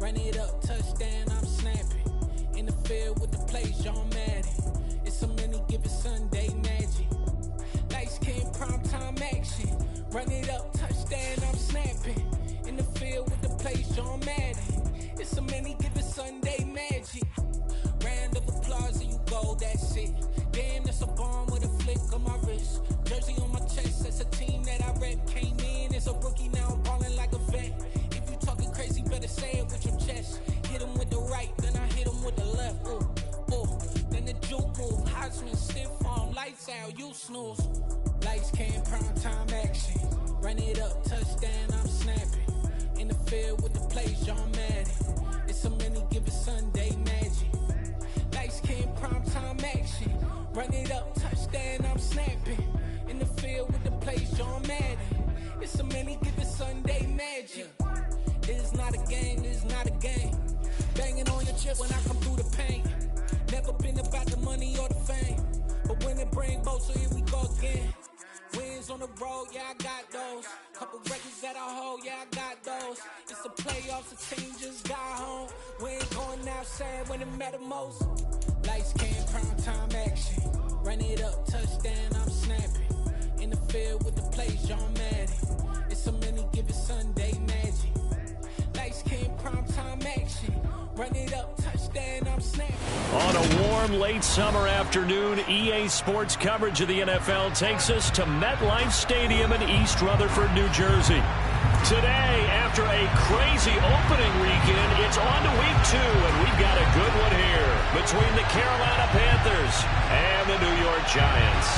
Run it up, touchdown, I'm snapping. In the field with the plays, John Madden. It's a many given Sunday magic. Light skin, primetime action. Run it up, touchdown, I'm snapping. In the field with the plays, John Madden. It's a many given Sunday magic. Round of applause and you go, that's it. Damn, that's a bomb with a flick on my wrist. Jersey on my chest, that's a team that I rep. Came in as a rookie, now I'm ballin' like a vet. If you talking crazy, better say it with your chest. Hit him with the right, then I hit him with the left. Ooh, ooh. Then the juke move, Heisman, stiff arm, lights out, you snooze. Lights came, prime time action. Run it up, touchdown, I'm snapping. In the field with the plays, John Madden. It's a many given Sunday magic. Lights came, prime time action. Run it up, touchdown, I'm snapping. In the field with the plays, John Madden. It's a many given Sunday magic. It's not a game, it's not a game. Banging on your chip when I come through the paint. Never been about the money or the fame. But when it bring both, so here we go again. Wins on the road, yeah, I got those. Couple records that I hold, yeah, I got those. It's the playoffs, the team just got home. We ain't going outside when it matter most. Lights came, prime time action. Run it up, touchdown, I'm snapping. In the field with the plays, John Madden. It's a many given Sunday magic. Lights came, prime time action. Run it up, touchdown, I'm snapping. On a warm late summer afternoon, EA Sports coverage of the NFL takes us to MetLife Stadium in East Rutherford, New Jersey. Today, after a crazy opening weekend, it's on to week 2, and we've got a good one here between the Carolina Panthers and the New York Giants.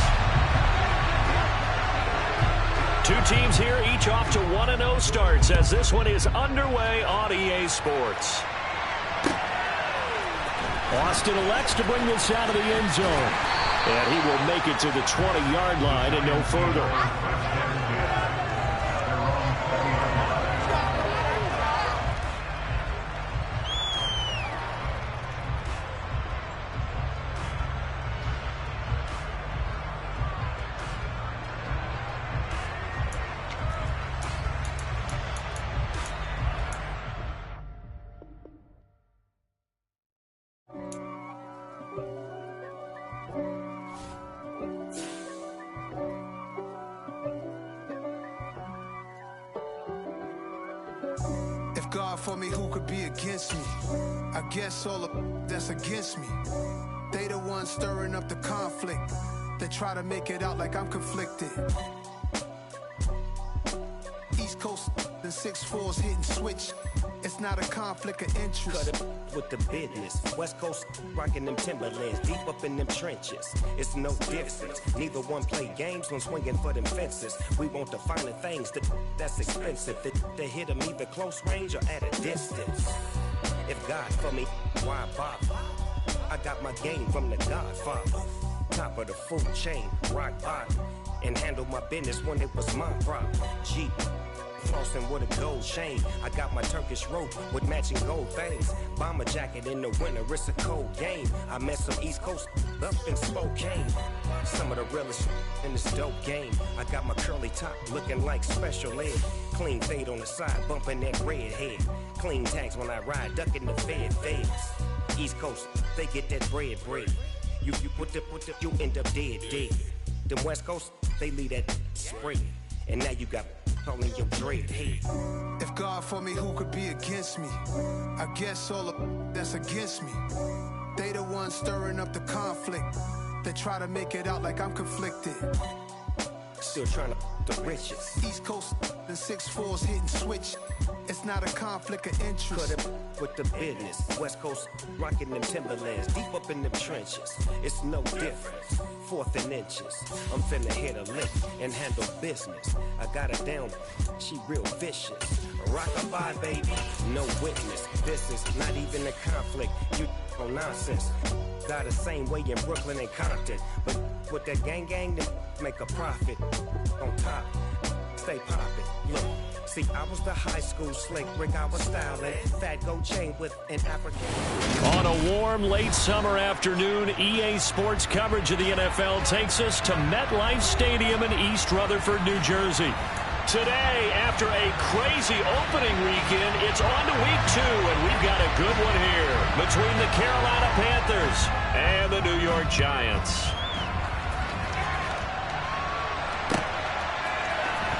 Two teams here, each off to 1-0 starts as this one is underway on EA Sports. Austin elects to bring this out of the end zone. And he will make it to the 20-yard line and no further. God for me, who could be against me? I guess all of that's against me. They the ones stirring up the conflict. They try to make it out like I'm conflicted. East Coast and 6'4's hitting switch. It's not a conflict of interest. Cut it with the business. West Coast rocking them Timberlands, deep up in them trenches. It's no difference. Neither one play games when swinging for them fences. We want the finer things that's expensive. They hit them either close range or at a distance. If God for me, why bother? I got my game from the Godfather. Top of the food chain, rock bottom. And handle my business when it was my problem. Jeep. Flossing with a gold chain. I got my Turkish rope with matching gold things. Bomber jacket in the winter, it's a cold game. I met some East Coast up in Spokane. Some of the realest in this dope game. I got my curly top looking like special ed. Clean fade on the side, bumping that red head. Clean tags when I ride, ducking the feds. East Coast, they get that bread. You put the, you end up dead. Them West Coast, they leave that spread. And now you got all in your dread head. If God for me, who could be against me? I guess all of that's against me. They the ones stirring up the conflict. They try to make it out like I'm conflicted. Still trying to the riches. East Coast and 6'4's hitting switch. It's not a conflict of interest. Cut it with the business. West Coast rocking them Timberlands, deep up in them trenches. It's no difference. 4th and inches. I'm finna hit a lick and handle business. I got her down, she real vicious. Rock-a-bye, baby, no witness. This is not even a conflict. You on nonsense. Got the same way in Brooklyn and Compton. But with that gang, they make a profit. On top, stay poppin'. Look. See, I was the high school slick Rick, I was styling. Fat gold chain with an African. On a warm late summer afternoon, EA Sports coverage of the NFL takes us to MetLife Stadium in East Rutherford, New Jersey. Today, after a crazy opening weekend, it's on to week 2, and we've we've got a good one here between the Carolina Panthers and the New York Giants.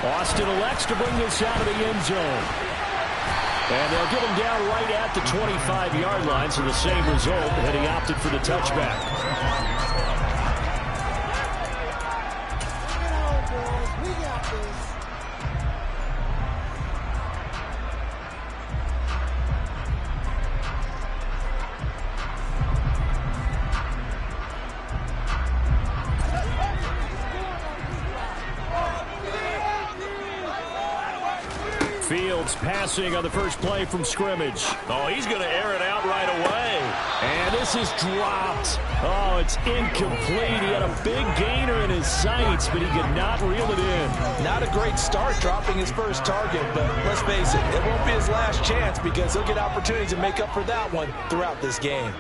Austin elects to bring this out of the end zone. And they'll get him down right at the 25-yard line, so the same result, and he opted for the touchback. Fields passing on the first play from scrimmage. Oh, he's going to air it out right away. And this is dropped. Oh, it's incomplete. He had a big gainer in his sights, but he could not reel it in. Not a great start dropping his first target, but let's face it, it won't be his last chance because he'll get opportunities to make up for that one throughout this game.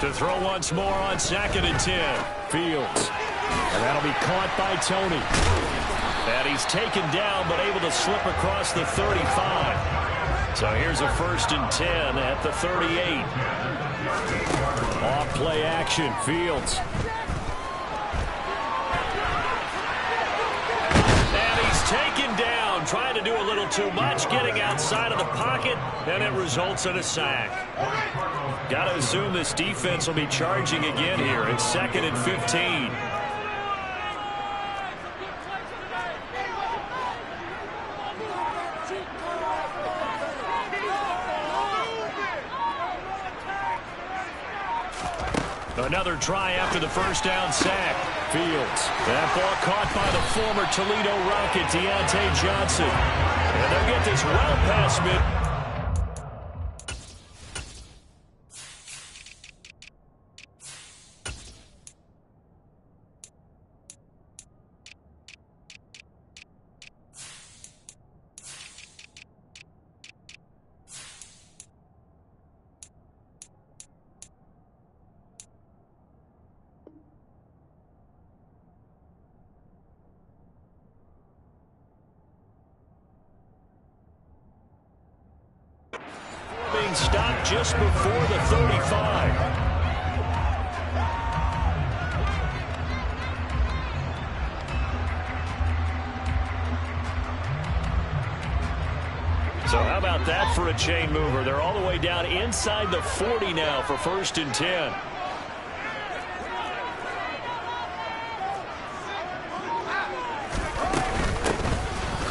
To throw once more on 2nd and 10. Fields. And that'll be caught by Tony. And he's taken down, but able to slip across the 35. So here's a 1st and 10 at the 38. Off play action, Fields. And he's taken down, trying to do a little too much, getting outside of the pocket, and it results in a sack. Got to assume this defense will be charging again here. It's 2nd and 15. Another try after the first down sack. Fields. That ball caught by the former Toledo Rocket, Deontay Johnson. And they'll get this well past mid. Stopped just before the 35. So how about that for a chain mover? They're all the way down inside the 40 now for 1st and 10.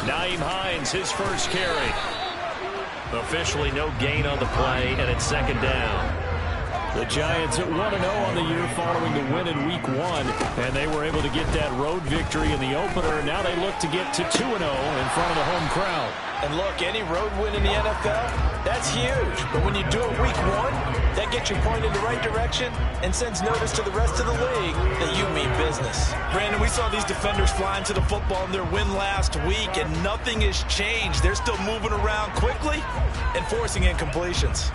Nyheim Hines, his first carry. Officially no gain on the play, and it's 2nd down. The Giants at 1-0 on the year following the win in Week 1, and they were able to get that road victory in the opener. Now they look to get to 2-0 in front of the home crowd. And look, any road win in the NFL, that's huge. But when you do it Week 1, that gets you pointed in the right direction and sends notice to the rest of the league that you mean business. Brandon, we saw these defenders flying to the football in their win last week, and nothing has changed. They're still moving around quickly and forcing incompletions.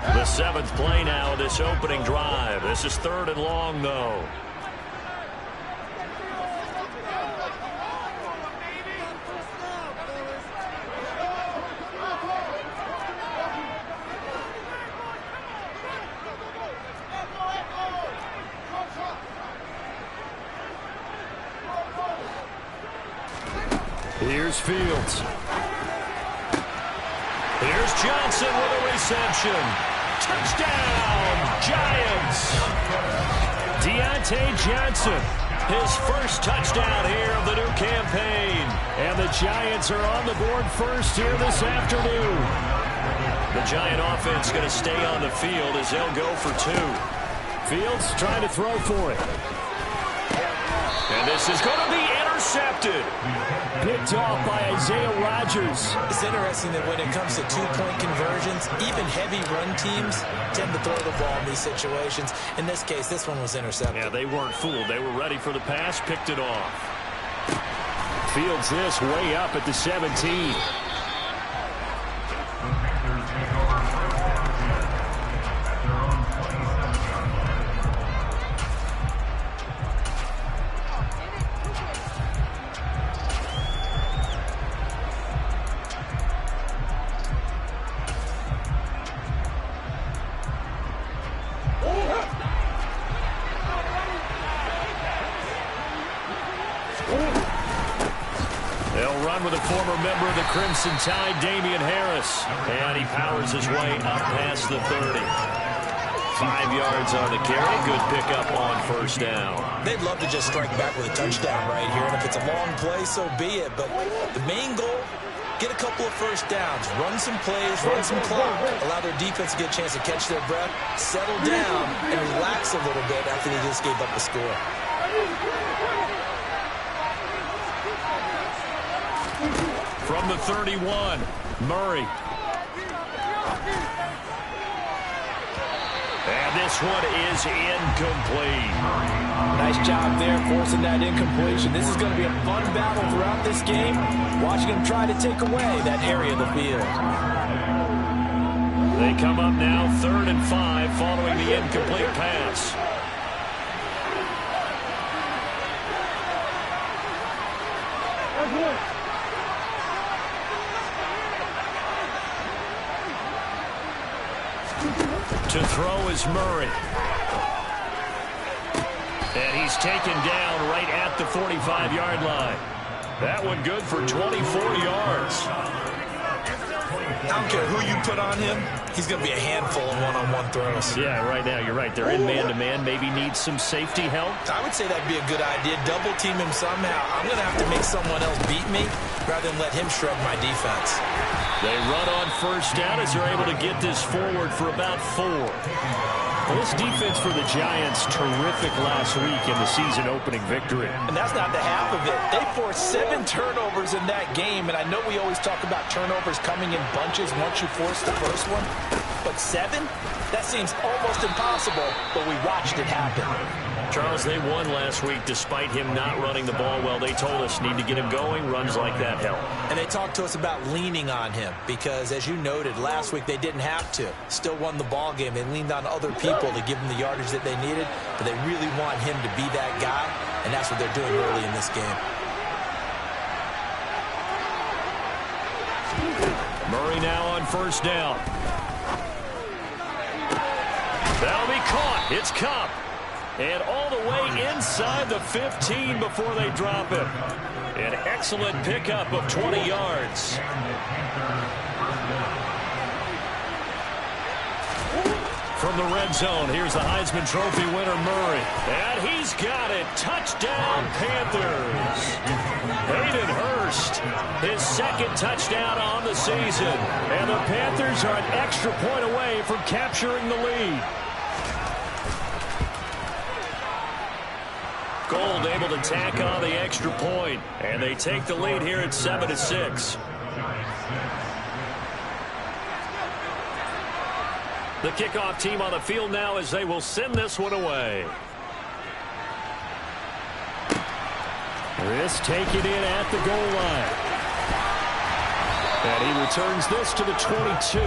The 7th play now of this opening drive. This is 3rd and long, though. Here's Fields. Here's Johnson with a reception. Touchdown, Giants. Deontay Johnson, his first touchdown here of the new campaign. And the Giants are on the board first here this afternoon. The Giant offense going to stay on the field as they'll go for 2. Fields trying to throw for it. And this is going to be intercepted. Picked off by Isaiah Rodgers. It's interesting that when it comes to two-point conversions, even heavy run teams tend to throw the ball in these situations. In this case, this one was intercepted. Yeah, they weren't fooled. They were ready for the pass, picked it off. Fields this way up at the 17. They'll run with a former member of the Crimson Tide, Damian Harris. And he powers his way up past the 30. 5 yards on the carry. Good pickup on first down. They'd love to just strike back with a touchdown right here. And if it's a long play, so be it. But the main goal, get a couple of first downs, run some plays, run some clock, allow their defense to get a chance to catch their breath, settle down, and relax a little bit after they just gave up the score. From the 31, Murray. And this one is incomplete. Nice job there forcing that incompletion. This is going to be a fun battle throughout this game, watching them try to take away that area of the field. They come up now 3rd and 5 following the incomplete pass. To throw is Murray. And he's taken down right at the 45-yard line. That one good for 24 yards. I don't care who you put on him, he's going to be a handful of one-on-one throws. Yeah, right now, you're right. They're in man-to-man. Maybe needs some safety help. I would say that'd be a good idea. Double team him somehow. I'm going to have to make someone else beat me rather than let him shred my defense. They run on first down as they're able to get this forward for about 4. Well, this defense for the Giants, terrific last week in the season opening victory. And that's not the half of it. They forced 7 turnovers in that game, and I know we always talk about turnovers coming in bunches once you force the first one, but 7? That seems almost impossible, but we watched it happen. Charles, they won last week despite him not running the ball well. They told us need to get him going. Runs like that help. And they talked to us about leaning on him because, as you noted, last week they didn't have to. Still won the ball game. They leaned on other people to give them the yardage that they needed, but they really want him to be that guy, and that's what they're doing early in this game. Murray now on first down. That'll be caught. It's Cup. And all the way inside the 15 before they drop it. An excellent pickup of 20 yards. From the red zone, here's the Heisman Trophy winner, Murray. And he's got it. Touchdown, Panthers. Hayden Hurst, his 2nd touchdown on the season. And the Panthers are an extra point away from capturing the lead. Gold able to tack on the extra point, and they take the lead here at 7-6. The kickoff team on the field now as they will send this one away. This taken in at the goal line. And he returns this to the 22.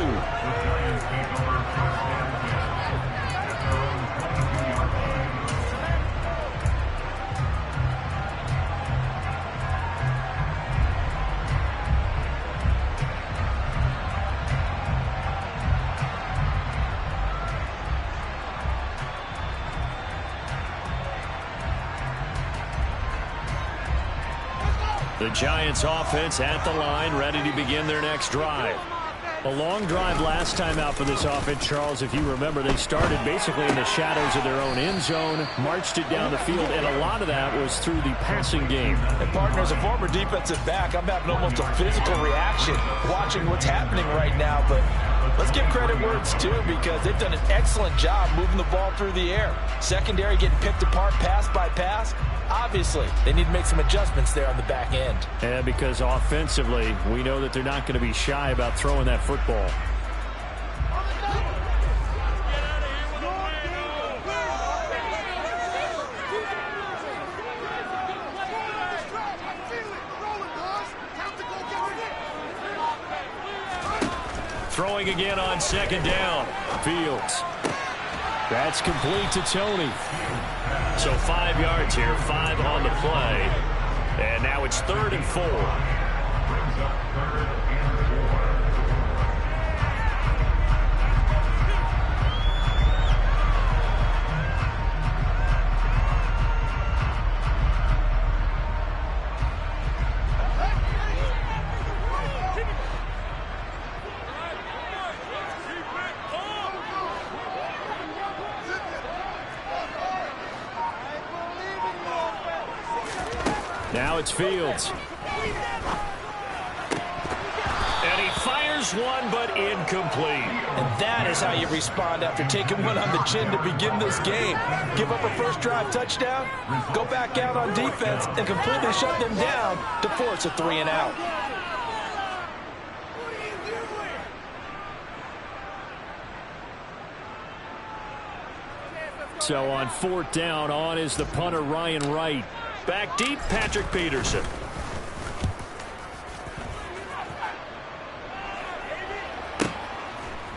The Giants offense at the line, ready to begin their next drive. A long drive last time out for this offense, Charles. If you remember, they started basically in the shadows of their own end zone, marched it down the field, and a lot of that was through the passing game. And partner, as a former defensive back, I'm having almost a physical reaction watching what's happening right now. But let's give credit where it's due because they've done an excellent job moving the ball through the air. Secondary getting picked apart pass by pass. Obviously, they need to make some adjustments there on the back end. Yeah, because offensively, we know that they're not going to be shy about throwing that football. Throwing again on 2nd down. Fields. That's complete to Tony. So 5 yards here, 5 on the play. And now it's 3rd and 4. Now it's Fields. And he fires one, but incomplete. And that is how you respond after taking one on the chin to begin this game. Give up a first drive touchdown, go back out on defense, and completely shut them down to force a 3-and-out. So on 4th down, on is the punter Ryan Wright. Back deep, Patrick Peterson.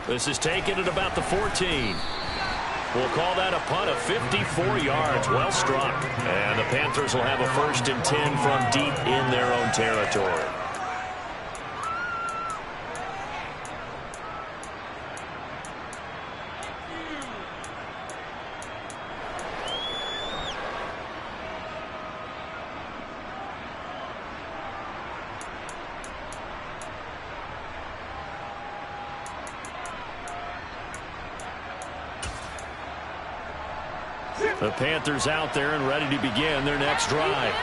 This is taken at about the 14. We'll call that a punt of 54 yards. Well struck. And the Panthers will have a 1st and 10 from deep in their own territory. The Panthers out there and ready to begin their next drive.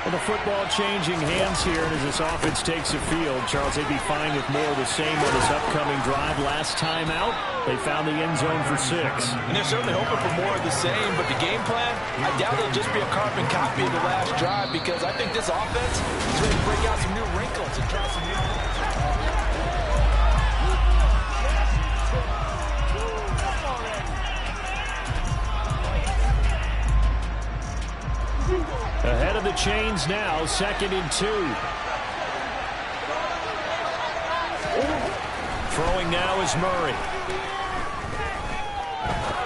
Well, the football changing hands here, and as this offense takes the field, Charles, they'd be fine with more of the same on this upcoming drive. Last time out, they found the end zone for 6. And they're certainly hoping for more of the same, but the game plan, I doubt it'll just be a carbon copy of the last drive, because I think this offense is ready to break out some new wrinkles and try some new things. Ahead of the chains now, 2nd and 2. Throwing now is Murray.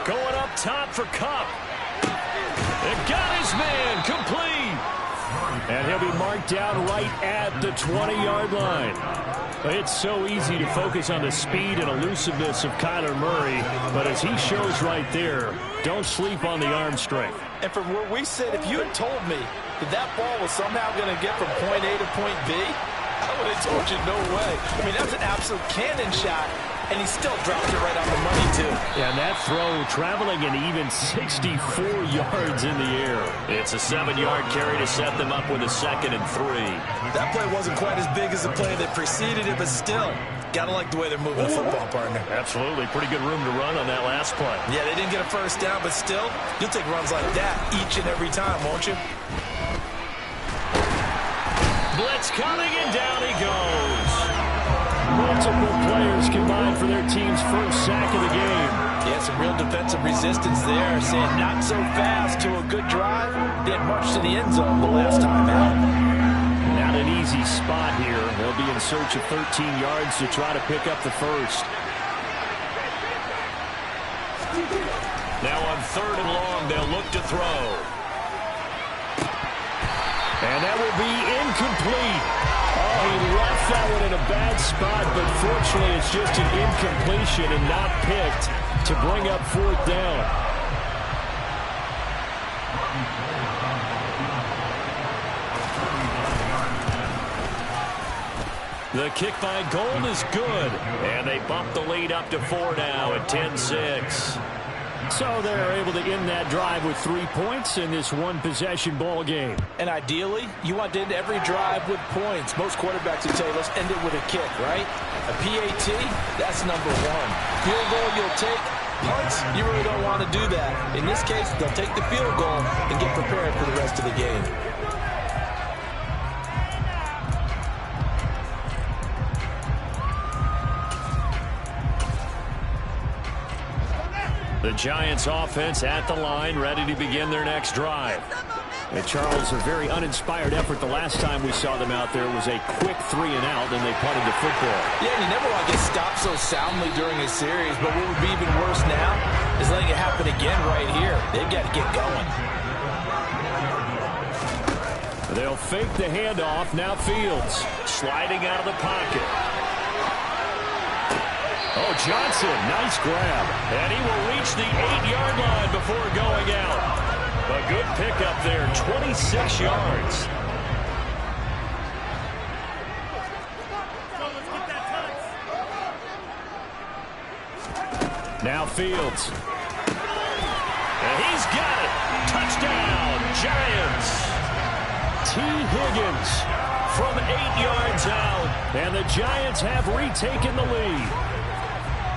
Going up top for Kupp. It got his man, complete. And he'll be marked down right at the 20-yard line. It's so easy to focus on the speed and elusiveness of Kyler Murray, but as he shows right there, don't sleep on the arm strength. And from where we sit, if you had told me that that ball was somehow going to get from point A to point B, I would have told you no way. I mean, that was an absolute cannon shot, and he still dropped it right on the money, too. Yeah, and that throw traveling an even 64 yards in the air. It's a 7-yard carry to set them up with a 2nd and 3. That play wasn't quite as big as the play that preceded it, but still, gotta like the way they're moving the football, partner. Absolutely. Pretty good room to run on that last play. Yeah, they didn't get a first down, but still, you'll take runs like that each and every time, won't you? Blitz coming, and down he goes. Multiple players combined for their team's first sack of the game. Yeah, some real defensive resistance there, saying not so fast to a good drive. Didn't march to the end zone the last time out. Not an easy spot here. They'll be in search of 13 yards to try to pick up the first. Now on 3rd and long, they'll look to throw. And that will be incomplete. Oh, he left that one in a bad spot, but fortunately it's just an incompletion and not picked to bring up 4th down. The kick by Gold is good, and they bump the lead up to 4 now at 10-6. So they're able to end that drive with 3 points in this one-possession ball game. And ideally, you want to end every drive with points. Most quarterbacks would say, let's end it with a kick, right? A PAT, that's number 1. Field goal you'll take. Punts, you really don't want to do that. In this case, they'll take the field goal and get prepared for the rest of the game. The Giants offense at the line, ready to begin their next drive. And Charles, a very uninspired effort. The last time we saw them out there was a quick 3-and-out, and they punted the football. Yeah, you never want to get stopped so soundly during a series, but what would be even worse now is letting it happen again right here. They've got to get going. They'll fake the handoff. Now Fields sliding out of the pocket. Oh, Johnson, nice grab. And he will reach the 8-yard line before going out. A good pickup there, 26 yards. Now Fields. And he's got it. Touchdown, Giants. T. Higgins from 8 yards out. And the Giants have retaken the lead.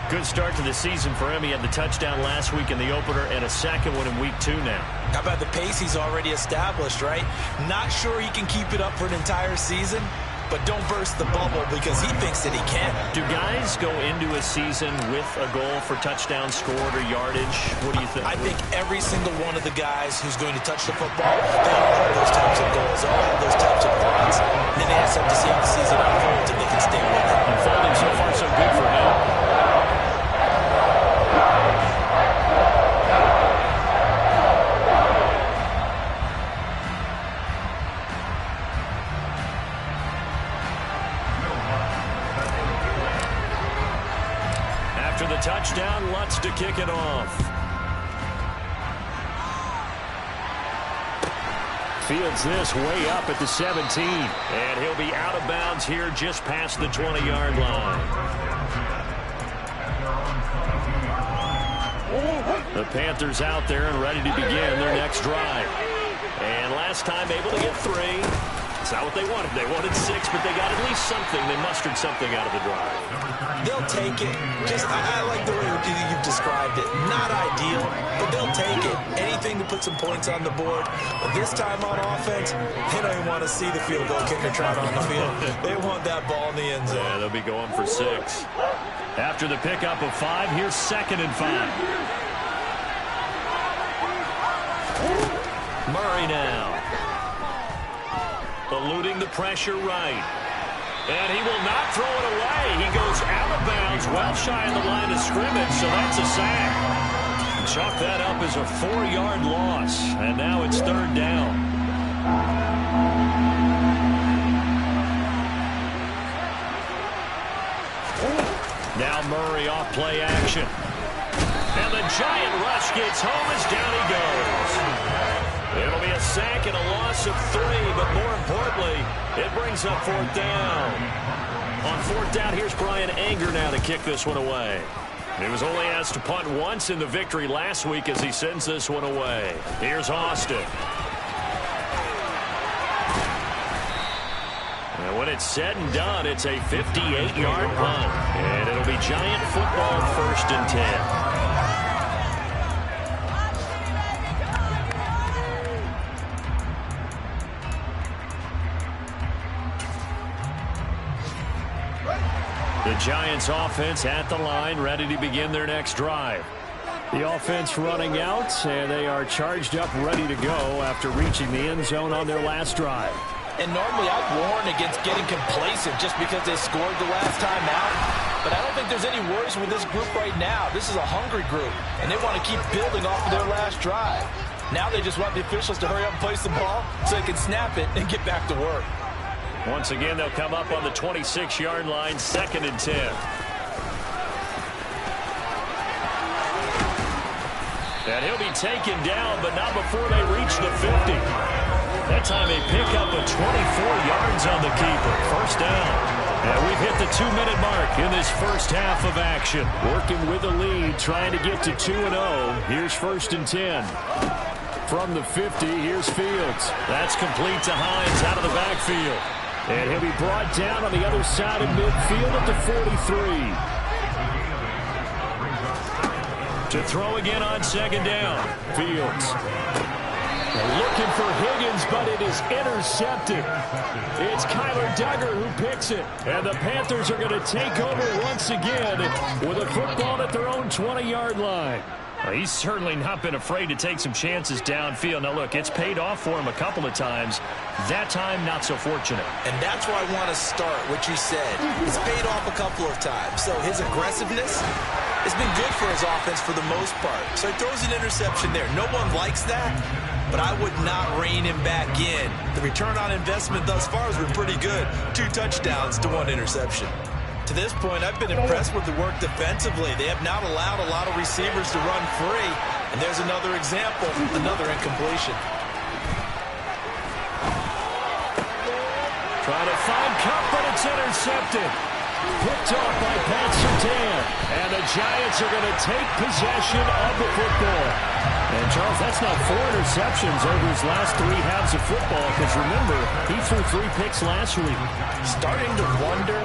Good start to the season for him. He had the touchdown last week in the opener and a second one in week 2 now. How about the pace he's already established, right? Not sure he can keep it up for an entire season, but don't burst the bubble because he thinks that he can. Do guys go into a season with a goal for touchdown scored or yardage? What do you think? I think every single one of the guys who's going to touch the football, they all have those types of goals, all have those types of thoughts. And then they have to see how the season unfolds and they can stay with it. Unfolding so far so good for him. After the touchdown, Lutz to kick it off. Fields this way up at the 17. And he'll be out of bounds here just past the 20-yard line. The Panthers out there and ready to begin their next drive. And last time able to get 3. It's not what they wanted. They wanted 6, but they got at least something. They mustered something out of the drive. They'll take it. I like the way you've described it. Not ideal, but they'll take it. Anything to put some points on the board. But this time on offense, they don't even want to see the field goal kicker trot on the field. They want that ball in the end zone. Yeah, they'll be going for 6. After the pickup of 5, here's 2nd and 5. Murray now. Eluding the pressure right. And he will not throw it away. He goes out of bounds, well shy of the line of scrimmage, so that's a sack. Chalk that up as a 4-yard loss. And now it's 3rd down. Now Murray off play action. And the giant rush gets home as down he goes. It'll be a sack and a loss of 3, but more importantly, it brings up 4th down. On 4th down, here's Brian Anger now to kick this one away. He was only asked to punt once in the victory last week as he sends this one away. Here's Austin. And when it's said and done, it's a 58-yard punt. And it'll be Giant football 1st and 10. The Giants offense at the line, ready to begin their next drive. The offense running out, and they are charged up, ready to go after reaching the end zone on their last drive. And normally I'd warn against getting complacent just because they scored the last time out. But I don't think there's any worries with this group right now. This is a hungry group, and they want to keep building off of their last drive. Now they just want the officials to hurry up and place the ball so they can snap it and get back to work. Once again, they'll come up on the 26-yard line, 2nd and 10. And he'll be taken down, but not before they reach the 50. That time a pickup of 24 yards on the keeper. 1st down. And we've hit the 2-minute mark in this first half of action. Working with the lead, trying to get to 2-0. Here's 1st and 10. From the 50, here's Fields. That's complete to Hines out of the backfield. And he'll be brought down on the other side of midfield at the 43. To throw again on 2nd down. Fields. Looking for Higgins, but it is intercepted. It's Kyler Duggar who picks it. And the Panthers are going to take over once again with a football at their own 20-yard line. Well, he's certainly not been afraid to take some chances downfield. Now, look, it's paid off for him a couple of times. That time, not so fortunate. And that's where I want to start, what you said. It's paid off a couple of times. So his aggressiveness has been good for his offense for the most part. So he throws an interception there. No one likes that, but I would not rein him back in. The return on investment thus far has been pretty good. 2 touchdowns to 1 interception. To this point, I've been impressed with the work defensively. They have not allowed a lot of receivers to run free. And there's another example, another incompletion. Trying to find Cup, but it's intercepted. Picked off by Pat Surtain. And the Giants are going to take possession of the football. And, Charles, that's now 4 interceptions over his last 3 halves of football. Because, remember, he threw 3 picks last week. Starting to wonder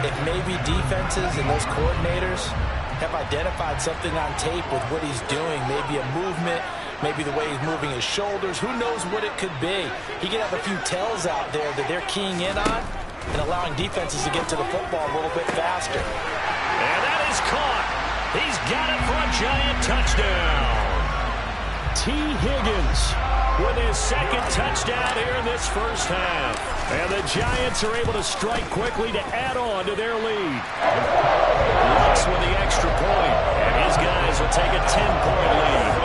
if maybe defenses and those coordinators have identified something on tape with what he's doing. Maybe a movement, maybe the way he's moving his shoulders. Who knows what it could be? He could have a few tells out there that they're keying in on and allowing defenses to get to the football a little bit faster. And that is caught. He's got it for a Giant touchdown. T. Higgins with his second touchdown here in this first half. And the Giants are able to strike quickly to add on to their lead. Lux with the extra point, and his guys will take a 10-point lead.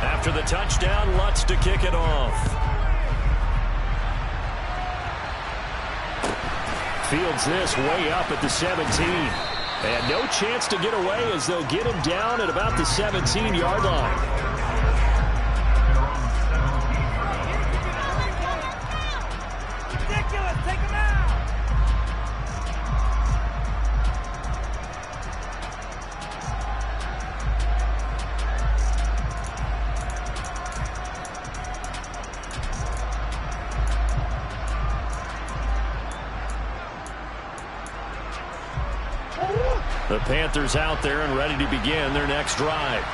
After the touchdown, Lutz to kick it off. Fields this way up at the 17. And no chance to get away as they'll get him down at about the 17-yard line. The Panthers out there and ready to begin their next drive.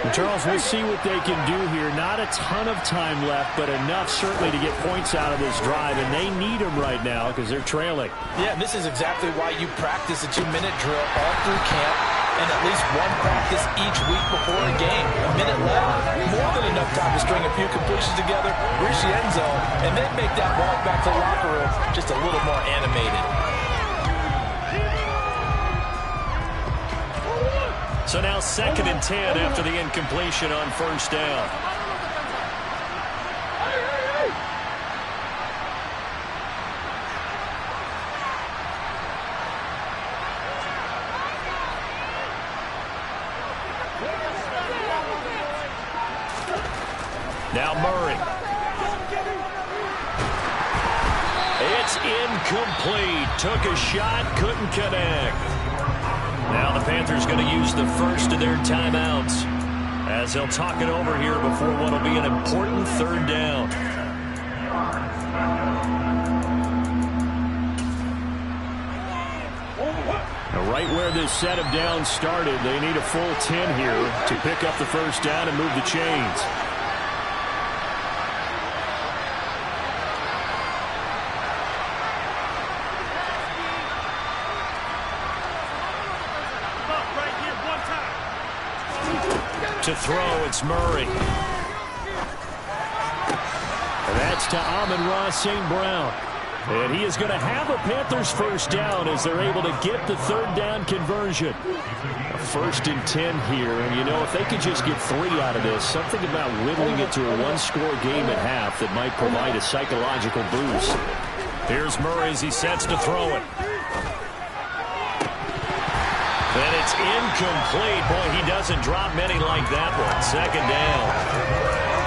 And Charles, we'll see what they can do here. Not a ton of time left, but enough certainly to get points out of this drive, and they need them right now because they're trailing. Yeah, and this is exactly why you practice a 2-minute drill all through camp and at least one practice each week before a game. A minute left, more than enough time to string a few completions together, reach the end zone, and then make that walk back to the locker room just a little more animated. So now 2nd and 10 after the incompletion on first down. Now Murray. It's incomplete. Took a shot, couldn't connect. Now the Panthers going to use the first of their timeouts as they'll talk it over here before what will be an important 3rd down. Now right where this set of downs started, they need a full 10 here to pick up the first down and move the chains. To throw, it's Murray. And that's to Amon-Ra St. Brown. And he is going to have a Panthers first down as they're able to get the 3rd down conversion. A 1st and 10 here. And, you know, if they could just get 3 out of this, something about whittling it to a 1-score game at half that might provide a psychological boost. Here's Murray as he sets to throw it. And it's incomplete. Boy, he doesn't drop many like that one. 2nd down.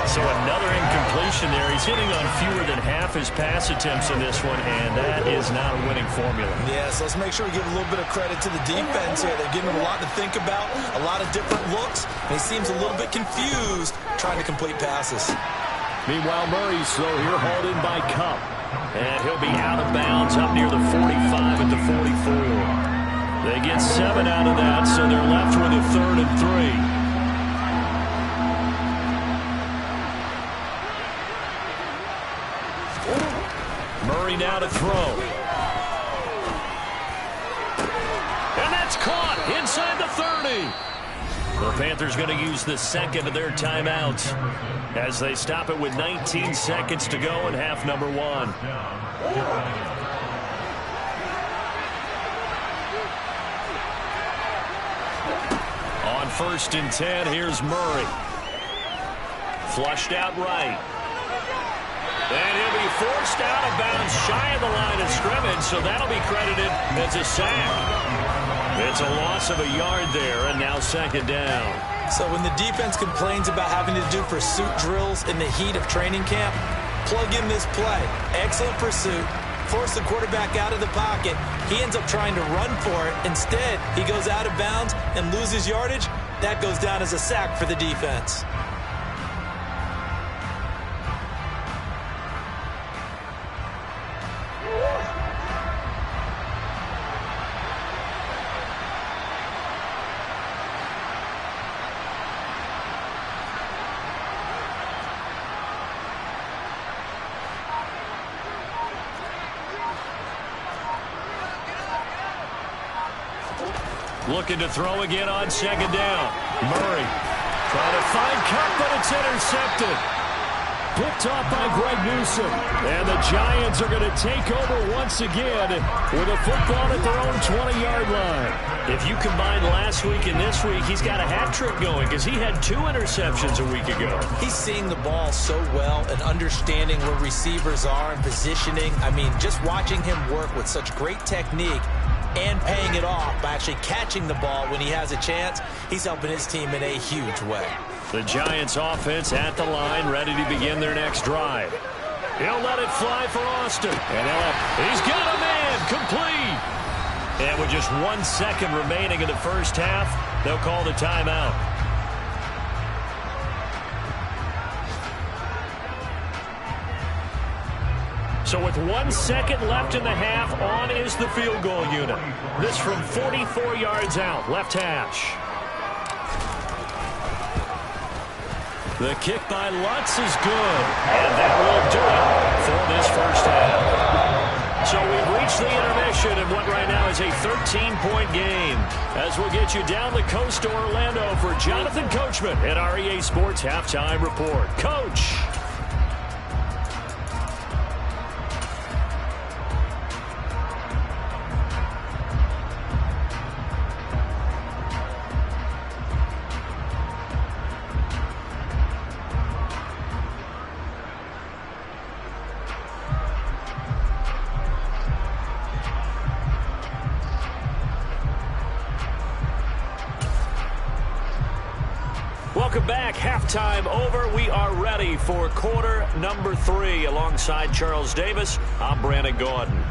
So another incompletion there. He's hitting on fewer than half his pass attempts in this one, and that is not a winning formula. Yeah, so let's make sure we give a little bit of credit to the defense here. They're giving him a lot to think about, a lot of different looks, and he seems a little bit confused trying to complete passes. Meanwhile, Murray's throw here hauled in by Cup. And he'll be out of bounds up near the 45 at the 44. They get 7 out of that, so they're left with a 3rd and 3. Murray now to throw. And that's caught inside the 30. The Panthers going to use the 2nd of their timeouts as they stop it with 19 seconds to go in half number 1. On 1st and 10, here's Murray. Flushed out right. And he'll be forced out of bounds shy of the line of scrimmage, so that'll be credited as a sack. It's a loss of a yard there, and now second down. So when the defense complains about having to do pursuit drills in the heat of training camp, plug in this play. Excellent pursuit. Force the quarterback out of the pocket. He ends up trying to run for it. Instead, he goes out of bounds and loses yardage. That goes down as a sack for the defense. Looking to throw again on second down. Murray trying to find Cup, but it's intercepted. Picked off by Greg Newsome. And the Giants are going to take over once again with a football at their own 20-yard line. If you combine last week and this week, he's got a hat trick going because he had 2 interceptions a week ago. He's seeing the ball so well and understanding where receivers are and positioning. I mean, just watching him work with such great technique and paying it off by actually catching the ball when he has a chance, he's helping his team in a huge way. The Giants offense at the line, ready to begin their next drive. He'll let it fly for Austin. And he's got a man, complete. And with just 1 second remaining in the first half, they'll call the timeout. So with 1 second left in the half, on is the field goal unit. This from 44 yards out, left hash. The kick by Lutz is good, and that will do it for this first half. So we've reached the intermission in what right now is a 13-point game, as we'll get you down the coast to Orlando for Jonathan Coachman at our EA Sports Halftime Report. Coach. Welcome back. Halftime over. We are ready for quarter number 3. Alongside Charles Davis, I'm Brandon Gordon.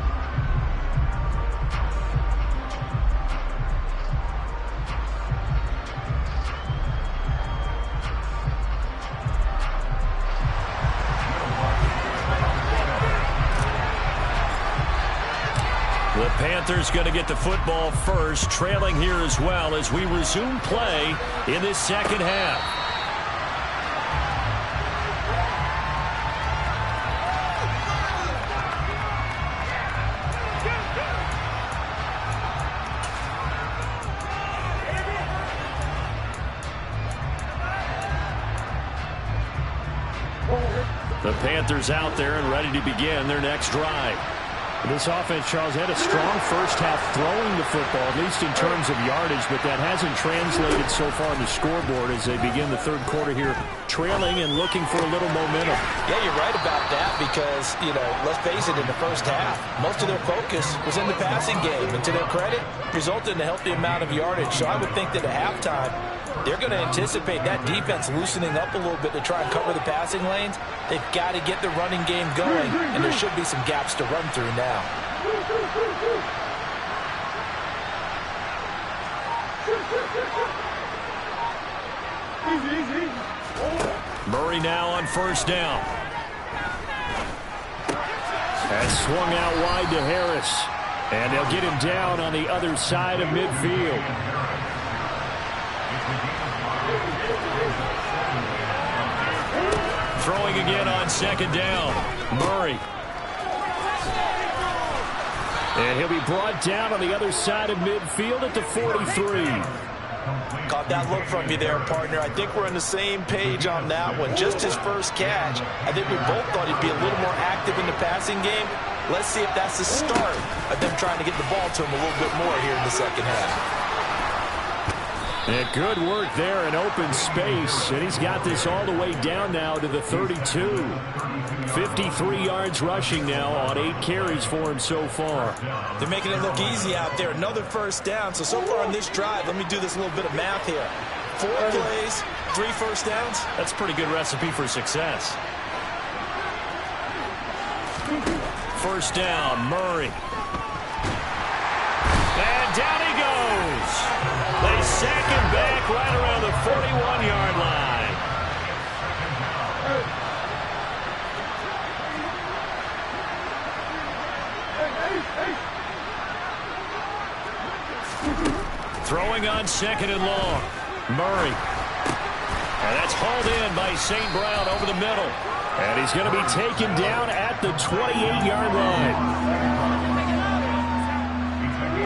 The Panthers going to get the football first, trailing here as well as we resume play in this second half. The Panthers out there and ready to begin their next drive. This offense, Charles, had a strong first half throwing the football, at least in terms of yardage, but that hasn't translated so far on the scoreboard as they begin the third quarter here, trailing and looking for a little momentum. Yeah, you're right about that because, you know, let's face it, in the first half, most of their focus was in the passing game, and to their credit, resulted in a healthy amount of yardage. So I would think that at halftime, they're going to anticipate that defense loosening up a little bit to try and cover the passing lanes. They've got to get the running game going, and there should be some gaps to run through now. Murray now on first down. And swung out wide to Harris. And they'll get him down on the other side of midfield. Throwing again on second down. Murray. And he'll be brought down on the other side of midfield at the 43. Caught that look from you there, partner. I think we're on the same page on that one. Just his first catch. I think we both thought he'd be a little more active in the passing game. Let's see if that's the start of them trying to get the ball to him a little bit more here in the second half. And good work there in open space, and he's got this all the way down now to the 32. 53 yards rushing now on 8 carries for him so far. They're making it look easy out there. Another first down. So far on this drive, let me do this little bit of math here. 4 plays, 3 first downs. That's a pretty good recipe for success. First down, Murray. And down he goes. They sack him back right around the 41-yard line. Throwing on 2nd and long. Murray. And that's hauled in by St. Brown over the middle. And he's going to be taken down at the 28-yard line.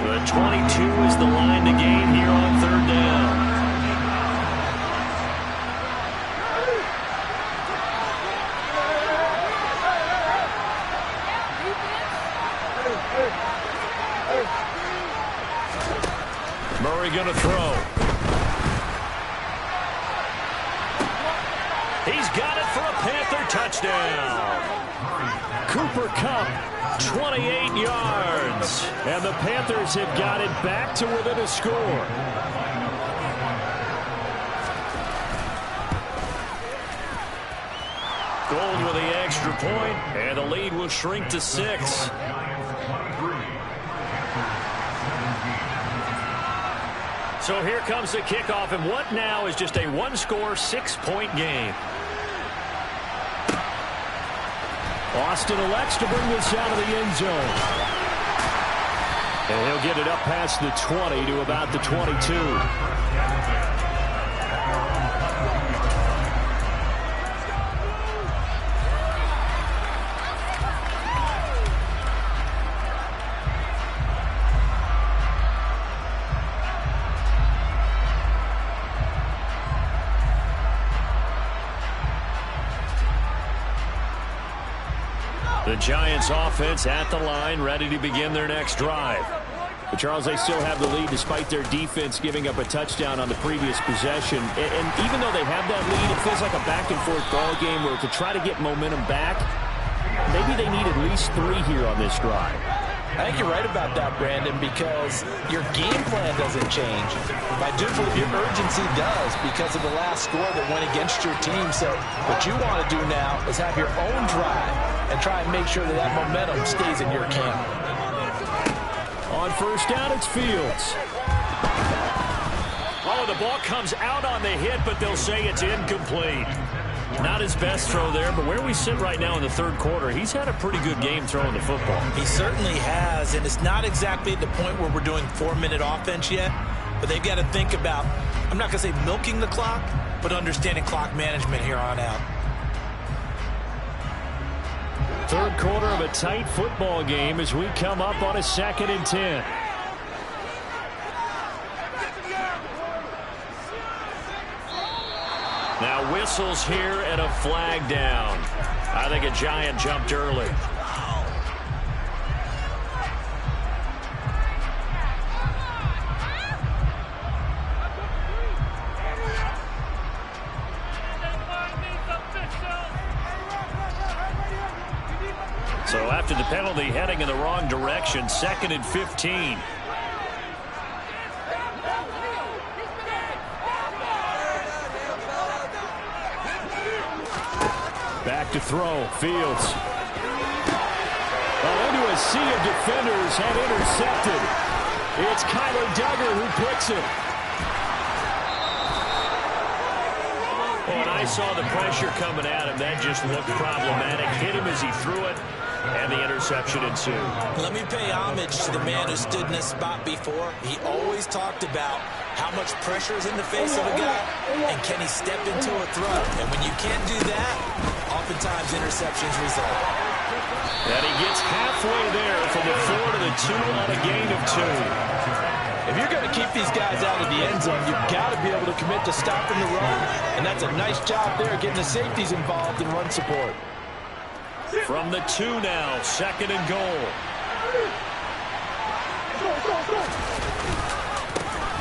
The 22 is the line to gain here on 3rd down. Murray going to throw. He's got it for a Panther touchdown. Cooper Kupp, 28 yards. And the Panthers have got it back to within a score. Gold with the extra point, and the lead will shrink to 6. So here comes the kickoff, and what now is just a one-score, 6-point game. Austin elects to bring this out of the end zone. And he'll get it up past the 20 to about the 22. The Giants offense at the line, ready to begin their next drive. But Charles, they still have the lead despite their defense giving up a touchdown on the previous possession. And even though they have that lead, it feels like a back-and-forth ball game where to try to get momentum back, maybe they need at least 3 here on this drive. I think you're right about that, Brandon, because your game plan doesn't change. But I do believe your urgency does because of the last score that went against your team. So what you want to do now is have your own drive and try and make sure that that momentum stays in your camp. On first down, it's Fields. Oh, the ball comes out on the hit, but they'll say it's incomplete. Not his best throw there, but where we sit right now in the 3rd quarter, he's had a pretty good game throwing the football. He certainly has, and it's not exactly at the point where we're doing 4-minute offense yet, but they've got to think about, I'm not going to say milking the clock, but understanding clock management here on out. 3rd quarter of a tight football game as we come up on a 2nd and 10. Now whistles here and a flag down. I think a Giant jumped early. So after the penalty, heading in the wrong direction, 2nd and 15. Back to throw, Fields. Well, into a sea of defenders and intercepted. It's Kyler Duggar who picks it. When I saw the pressure coming at him, that just looked problematic. Hit him as he threw it, and the interception ensued. Let me pay homage to the man who stood in this spot before. He always talked about how much pressure is in the face of a guy, and can he step into a throw. And when you can't do that, oftentimes interceptions result. And he gets halfway there from the 4 to the 2 on a gain of 2. If you're going to keep these guys out of the end zone, you've got to be able to commit to stopping the run. And that's a nice job there, getting the safeties involved in run support. From the 2 now, 2nd and goal.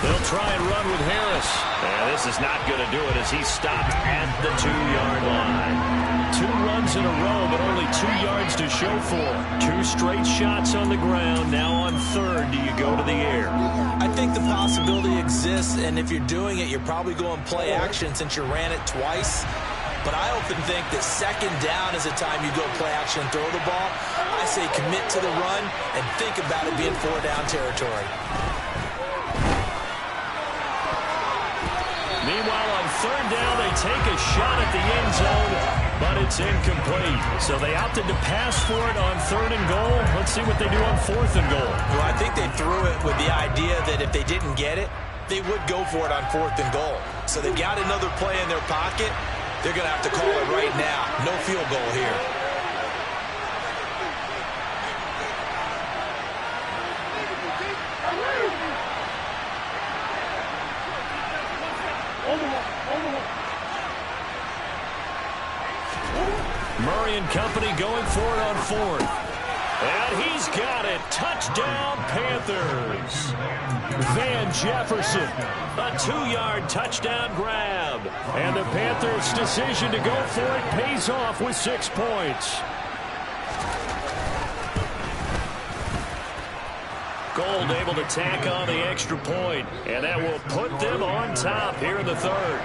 They'll try and run with Harris. And this is not going to do it as he's stopped at the 2-yard line. 2 runs in a row, but only 2 yards to show for. 2 straight shots on the ground. Now on 3rd, do you go to the air? I think the possibility exists, and if you're doing it, you're probably going play action since you ran it twice. But I often think that 2nd down is the time you go play action and throw the ball. I say commit to the run and think about it being 4-down territory. Meanwhile, on 3rd down, they take a shot at the end zone, but it's incomplete. So they opted to pass for it on 3rd and goal. Let's see what they do on 4th and goal. Well, I think they threw it with the idea that if they didn't get it, they would go for it on 4th and goal. So they've got another play in their pocket. They're going to have to call it right now. No field goal here. Murray and company going for it on 4th. And he's got it. Touchdown, Panthers. Van Jefferson, a 2-yard touchdown grab. And the Panthers' decision to go for it pays off with 6 points. Gold able to tack on the extra point, and that will put them on top here in the 3rd.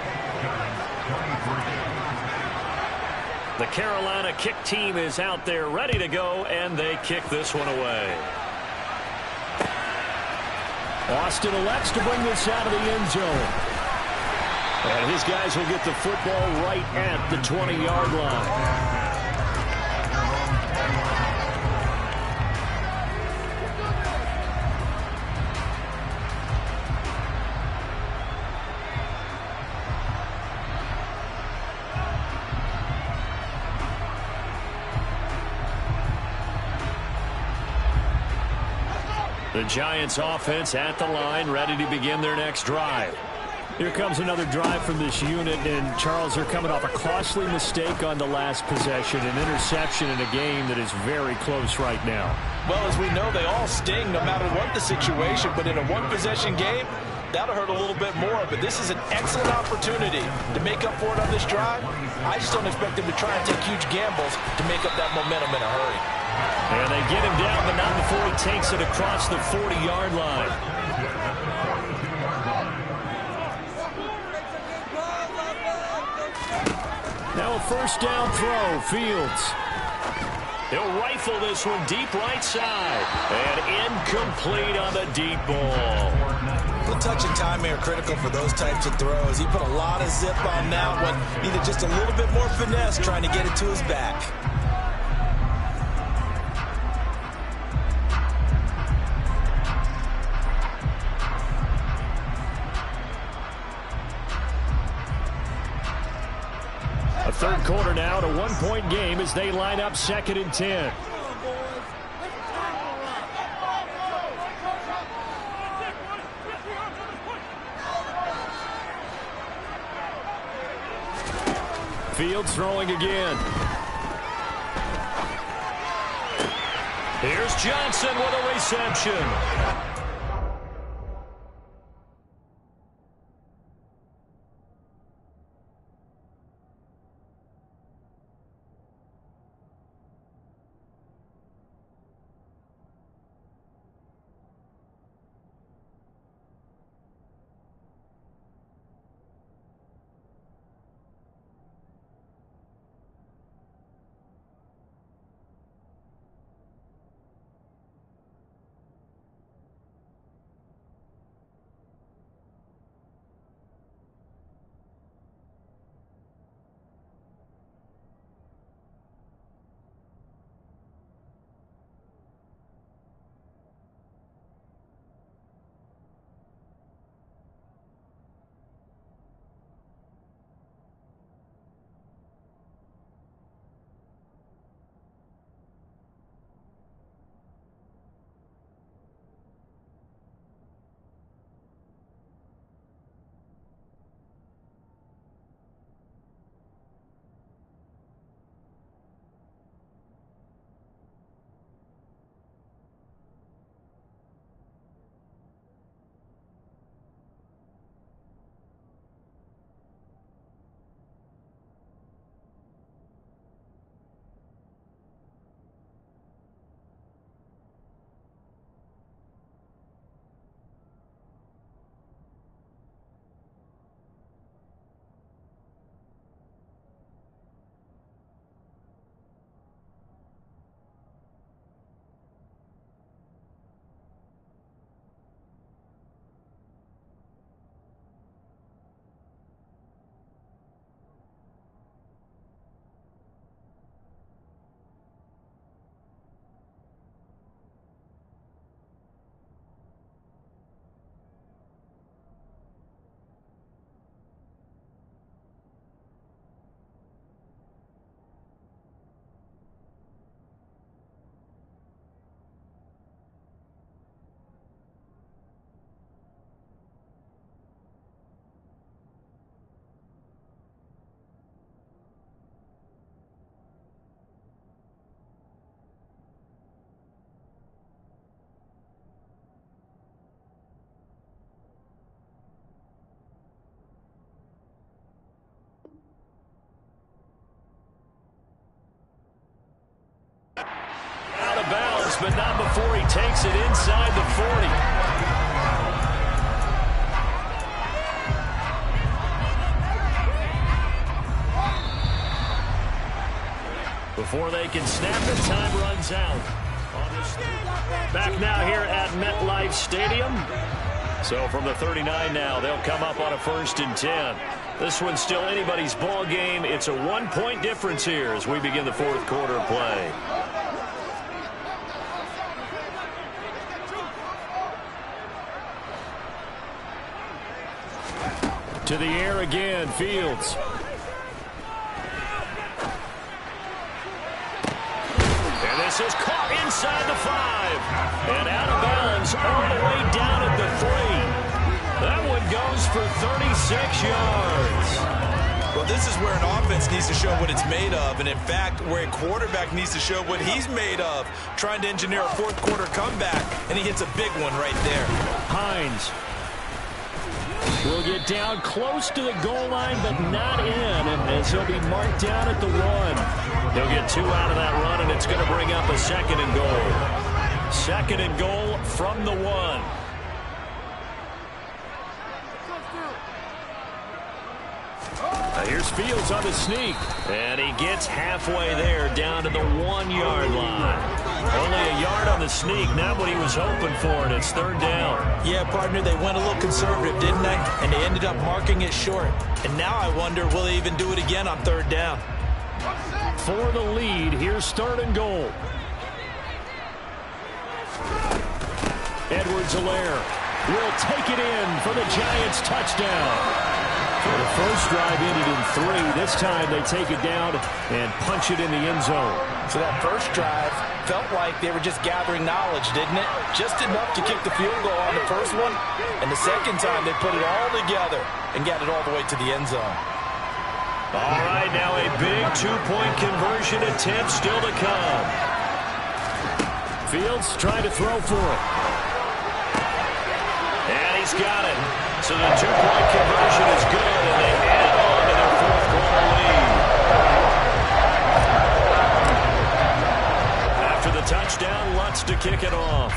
The Carolina kick team is out there ready to go, and they kick this one away. Austin elects to bring this out of the end zone. And his guys will get the football right at the 20-yard line. The Giants offense at the line, ready to begin their next drive. Here comes another drive from this unit, and Charles, they're coming off a costly mistake on the last possession, an interception in a game that is very close right now. Well, as we know, they all sting no matter what the situation, but in a one-possession game, that'll hurt a little bit more, but this is an excellent opportunity to make up for it on this drive. I just don't expect them to try and take huge gambles to make up that momentum in a hurry. And they get him down, but not before he takes it across the 40-yard line. Now a first down throw, Fields. He'll rifle this one deep right side. And incomplete on the deep ball. The touch and timing are critical for those types of throws. He put a lot of zip on that one. Needed just a little bit more finesse trying to get it to his back. A third quarter now, to 1-point game as they line up 2nd and 10. Fields throwing again. Here's Johnson with a reception. Out of bounds, but not before he takes it inside the 40. Before they can snap it, time runs out. Back now here at MetLife Stadium. So from the 39 now, they'll come up on a 1st and 10. This one's still anybody's ball game. It's a 1-point difference here as we begin the 4th quarter of play. To the air again, Fields. And this is caught inside the 5. And out of bounds all the way down at the 3. That one goes for 36 yards. Well, this is where an offense needs to show what it's made of. And, in fact, where a quarterback needs to show what he's made of. Trying to engineer a 4th quarter comeback. And he hits a big one right there. Hines will get down close to the goal line, but not in, as he'll be marked down at the 1. He'll get 2 out of that run, and it's going to bring up a 2nd and goal. 2nd and goal from the 1. Here's Fields on the sneak, and he gets halfway there down to the 1-yard line. Only a yard on the sneak, not what he was hoping for, and it's 3rd down. Yeah, partner, they went a little conservative, didn't they? And they ended up marking it short. And now I wonder, will they even do it again on 3rd down? For the lead, here's 3rd and goal. Edwards-Helaire will take it in for the Giants touchdown. The first drive ended in 3. This time they take it down and punch it in the end zone. So that first drive felt like they were just gathering knowledge, didn't it? Just enough to kick the field goal on the first one. And the second time they put it all together and got it all the way to the end zone. All right, now a big 2-point conversion attempt still to come. Fields trying to throw for it. And he's got it. So the 2-point conversion is good, and they add on to their 4th quarter lead. After the touchdown, Lutz to kick it off.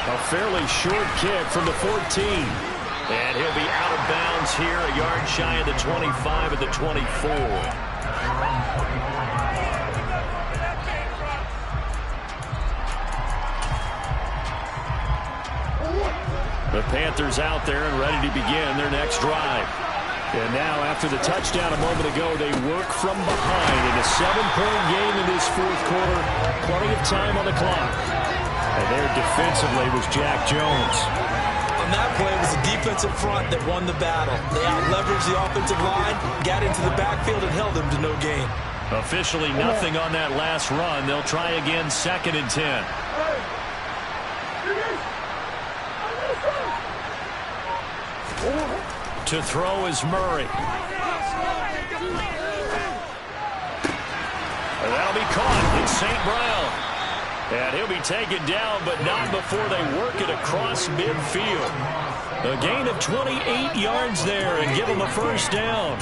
A fairly short kick from the 14. And he'll be out of bounds here, a yard shy of the 25 at the 24. The Panthers out there and ready to begin their next drive. And now, after the touchdown a moment ago, they work from behind in a 7-point game in this 4th quarter. Plenty of time on the clock. And there defensively was Jack Jones. On that play, it was the defensive front that won the battle. They out-leveraged the offensive line, got into the backfield, and held them to no gain. Officially nothing on that last run. They'll try again, 2nd and 10. To throw is Murray. And that'll be caught. It's St. Brown. And he'll be taken down, but not before they work it across midfield. A gain of 28 yards there and give them a 1st down.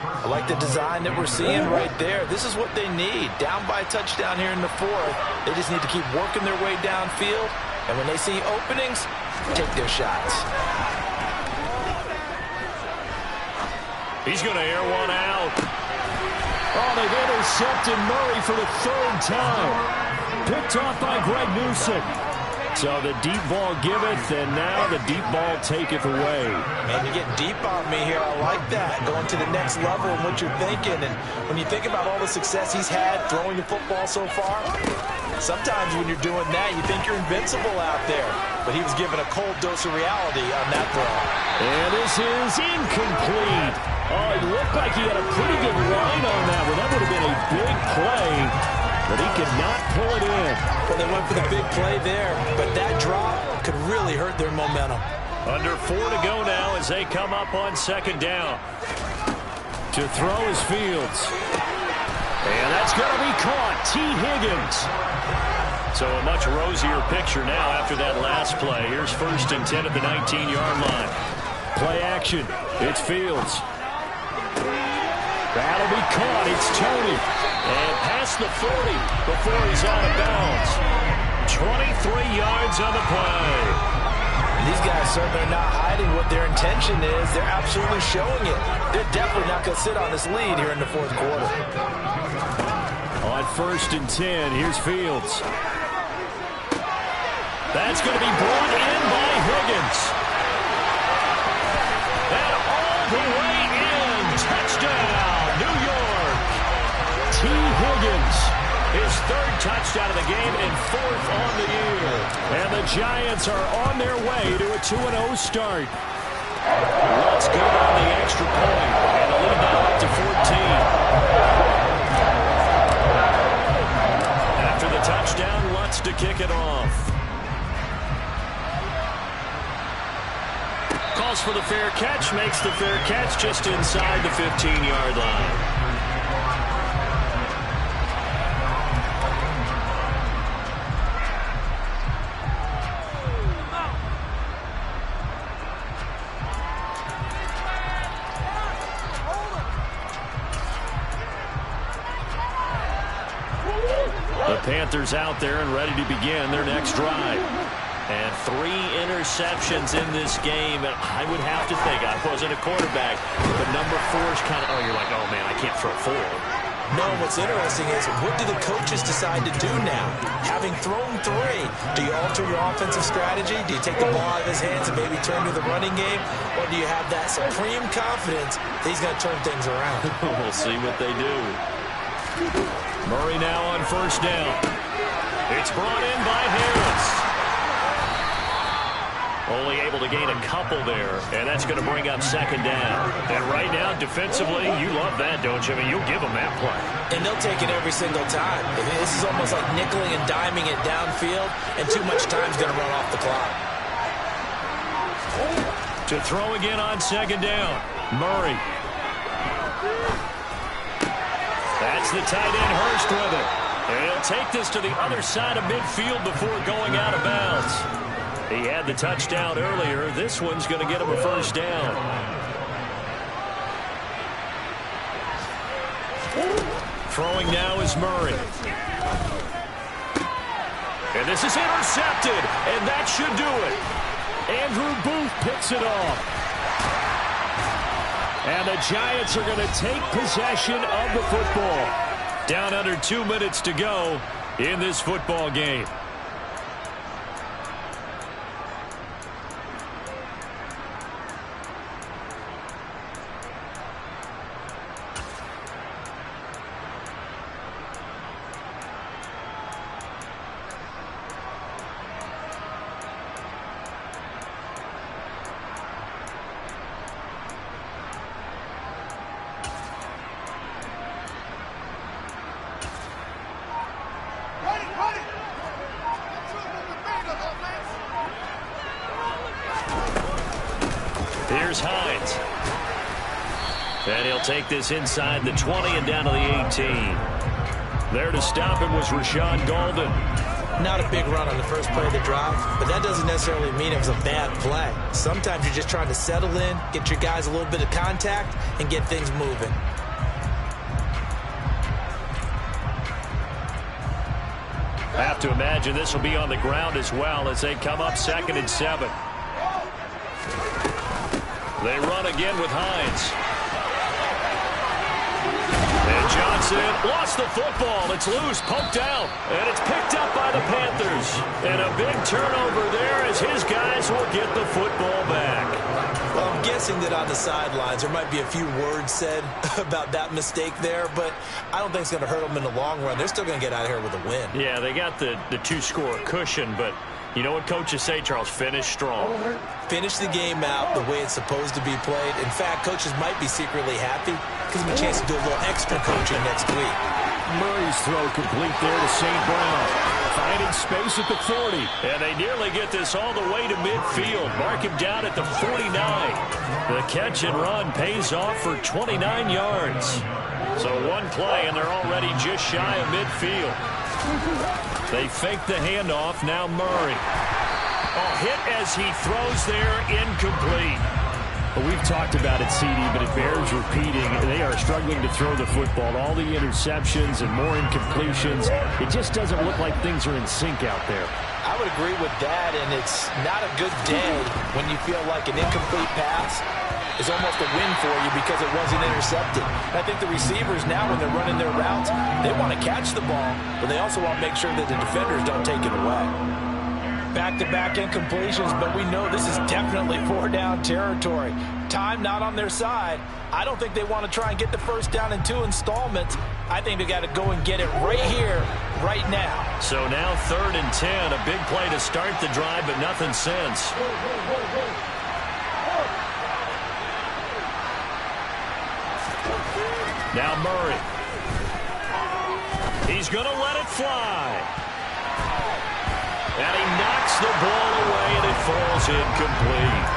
I like the design that we're seeing right there. This is what they need. Down by a touchdown here in the 4th. They just need to keep working their way downfield. And when they see openings, take their shots. He's going to air one out. Oh, they've intercepted Murray for the 3rd time. Picked off by Greg Newsom. So the deep ball giveth, and now the deep ball taketh away. Man, you get deep on me here. I like that. Going to the next level and what you're thinking. And when you think about all the success he's had throwing the football so far, sometimes when you're doing that, you think you're invincible out there. But he was given a cold dose of reality on that throw. And this is incomplete. Oh, it looked like he had a pretty good line on that one. That would have been a big play, but he could not pull it in. Well, they went for the big play there, but that drop could really hurt their momentum. Under 4 to go now as they come up on 2nd down. To throw is Fields. And that's going to be caught. T. Higgins. So a much rosier picture now after that last play. Here's 1st and 10 at the 19-yard line. Play action. It's Fields. That'll be caught. It's Tony. And past the 40 before he's out of bounds. 23 yards on the play. These guys certainly are not hiding what their intention is. They're absolutely showing it. They're definitely not going to sit on this lead here in the fourth quarter. On 1st and 10, here's Fields. That's going to be brought in by Higgins. And all the way in. Touchdown, New York. T. Higgins. His 3rd touchdown of the game and 4th on the year. And the Giants are on their way to a 2-0 start. Let's go on the extra point. And the lead now up to 14. After the touchdown, Lutz to kick it off. Calls for the fair catch, makes the fair catch just inside the 15-yard line. Panthers out there and ready to begin their next drive. And 3 interceptions in this game. And I would have to think, I wasn't a quarterback, but number 4 is kind of, you're like, oh, man, I can't throw 4. No, what's interesting is, what do the coaches decide to do now? Having thrown 3, do you alter your offensive strategy? Do you take the ball out of his hands and maybe turn to the running game? Or do you have that supreme confidence that he's going to turn things around? We'll see what they do. Murray now on 1st down. It's brought in by Harris. Only able to gain a couple there, and that's going to bring up 2nd down. And right now, defensively, you love that, don't you? I mean, you'll give them that play. And they'll take it every single time. This is almost like nickeling and diming it downfield, and too much time's going to run off the clock. To throw again on 2nd down, Murray. That's the tight end, Hurst, with it. And he'll take this to the other side of midfield before going out of bounds. He had the touchdown earlier. This one's going to get him a 1st down. Throwing now is Murray. And this is intercepted, and that should do it. Andrew Booth picks it off. And the Giants are going to take possession of the football. Down under 2 minutes to go in this football game. Here's Hines. And he'll take this inside the 20 and down to the 18. There to stop him was Rashawn Golden. Not a big run on the first play of the drive, but that doesn't necessarily mean it was a bad play. Sometimes you're just trying to settle in, get your guys a little bit of contact, and get things moving. I have to imagine this will be on the ground as well as they come up 2nd and 7. They run again with Hines. And Johnson lost the football. It's loose, poked out, and it's picked up by the Panthers. And a big turnover there as his guys will get the football back. Well, I'm guessing that on the sidelines there might be a few words said about that mistake there, but I don't think it's going to hurt them in the long run. They're still going to get out of here with a win. Yeah, they got the 2-score cushion, but you know what coaches say, Charles? Finish strong. Finish the game out the way it's supposed to be played. In fact, coaches might be secretly happy because of a chance to do a little extra coaching next week. Murray's throw complete there to St. Brown. Finding space at the 40. And they nearly get this all the way to midfield. Mark him down at the 49. The catch and run pays off for 29 yards. So one play, and they're already just shy of midfield. They fake the handoff. Now Murray. Oh, hit as he throws there, incomplete. Well, we've talked about it, CD, but it bears repeating. They are struggling to throw the football. All the interceptions and more incompletions. It just doesn't look like things are in sync out there. I would agree with that, and it's not a good day when you feel like an incomplete pass is almost a win for you because it wasn't intercepted. I think the receivers now, when they're running their routes, they want to catch the ball, but they also want to make sure that the defenders don't take it away. Back-to-back incompletions, but we know this is definitely four-down territory. Time not on their side. I don't think they want to try and get the first down in 2 installments. I think they got to go and get it right here, right now. So now 3rd and 10, a big play to start the drive, but nothing since. Now Murray. He's going to let it fly. And he knocks the ball away, and it falls incomplete.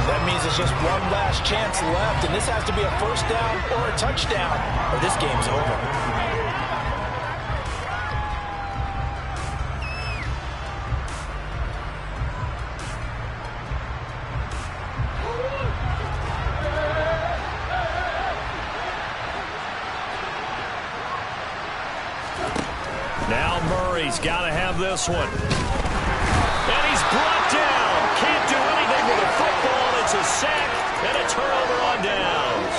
That means it's just one last chance left, and this has to be a first down or a touchdown, or this game's over. Now Murray's got to have this one. And he's brought down. Can't do anything with the football. It's a sack and a turnover on downs.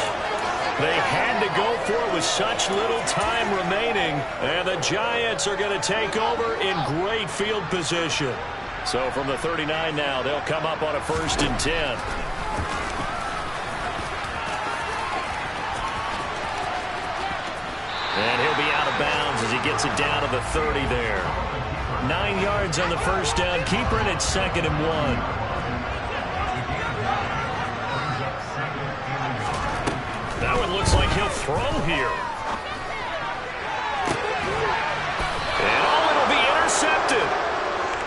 They had to go for it with such little time remaining. And the Giants are going to take over in great field position. So from the 39 now, they'll come up on a 1st and 10. And he'll be out of bounds as he gets it down to the 30 there. 9 yards on the first down. Keeper in at 2nd and 1. That one looks like he'll throw here. And it'll be intercepted.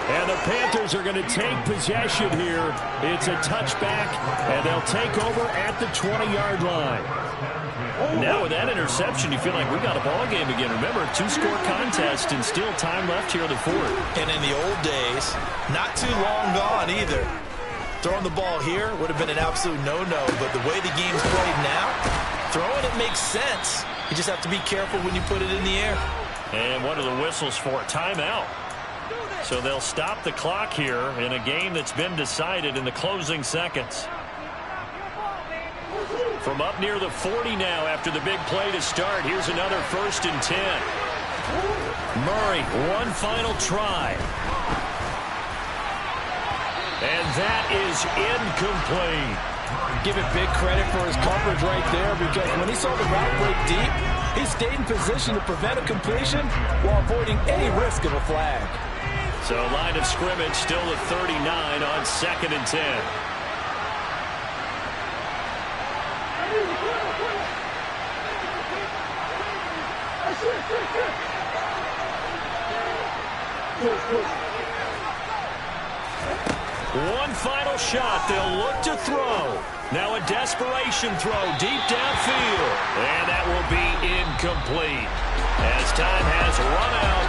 And the Panthers are going to take possession here. It's a touchback, and they'll take over at the 20-yard line. Now with that interception, you feel like we got a ball game again. Remember, a 2-score contest and still time left here in the 4th. And in the old days, not too long gone either. Throwing the ball here would have been an absolute no-no, but the way the game's played now, throwing it makes sense. You just have to be careful when you put it in the air. And what are the whistles for? Timeout. So they'll stop the clock here in a game that's been decided in the closing seconds. From up near the 40 now after the big play to start. Here's another 1st and 10. Murray, one final try. And that is incomplete. Give it big credit for his coverage right there, because when he saw the route break deep, he stayed in position to prevent a completion while avoiding any risk of a flag. So line of scrimmage still at 39 on 2nd and 10. One final shot. They'll look to throw. Now a desperation throw deep downfield. And that will be incomplete as time has run out